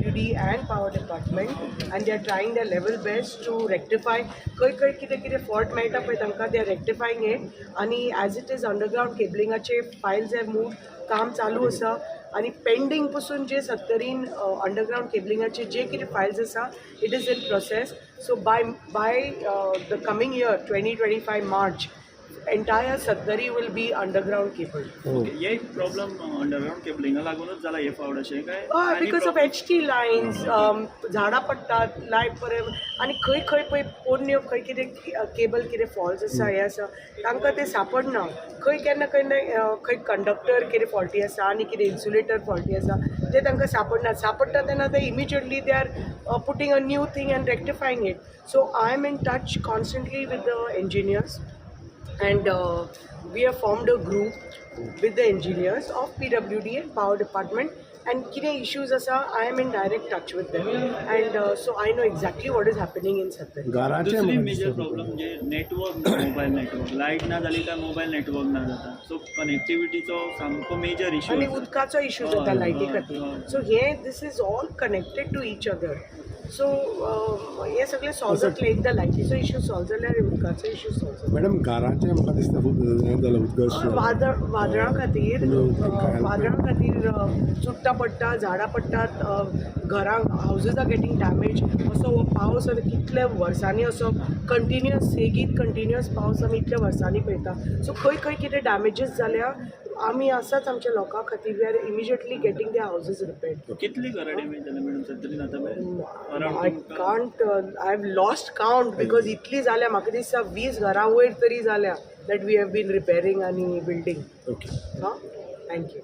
PWD and power department, and they are trying their level best to rectify खंय कितें fault मेळटा पळय तांकां they are rectifying it. आणि as it is underground cablingaचे files have moved, काम चालू आसा. आणि पेंडींग पसून जे 70 अंडरग्राउंड केबलिंगाचे जे कितें फायल्स आसा it is in process. So by the coming year 2025 March entire Satdari will be underground cable. हे प्रॉब्लेम अंडरग्राउंड केबलिंगा लागूनच जाला हे फावट अशें काय? बिकॉज ऑफ HT लायन्स झाडां पडटात लायट पर्यंत आनी खंय पळय पोरण्यो खंय कितें केबल कितें फॉल्स आसा हें आसा तांकां तें सापडना. केन्ना खंय कंडक्टर कितें फॉल्टी आसा आनी कितें इन्सुलेटर फॉल्टी आसा ते तांकां सापडटा तेन्ना ते immediately they are putting a new thing and rectifying it. So I am in touch constantly with the engineers. And we have formed a group with the engineers of PWD and power department, and kine issues asa I am in direct touch with them, and so I know exactly what is happening in Satdari. दुसरी major problem म्हणजे network, mobile network, light ना जाली काय mobile network ना जाता. So कनेक्टिविटीचो सामको major issue आणि उदकाचो इश्यू जाता लायटी खातीर. सो हे this is all connected to each other. So हे सगळे सॉल्व जातले. एकदा लायटीचो इश्यू सॉल्व जाल्यार उदकाचो इश्यू सॉल्व जाता. मॅडम घरांचे म्हाका दिसता खूब हें जालां उदगस वादळां खातीर चुट्टा पडटा, झाडां पडटात, घरां हावजीस आर गेटींग डॅमेज. असो हो पावस आतां कितल्या वर्सांनी असो कंटिन्युअस सेगीत कंटिन्युअस पावस आमी इतल्या वर्सांनी पळयता. सो खंय कितें डॅमेजीस जाल्या आमी आसाच आमच्या लोकां खातीर. We are immediately getting the houses repaired. कितली घरां डॅमेज जाल्या मॅडम सत्तरीन आतां I have lost count because इतली जाल्या. म्हाका दिसता 20 घरां वयर तरी जाल्या that we have been repairing आणि building. ओके. Thank you.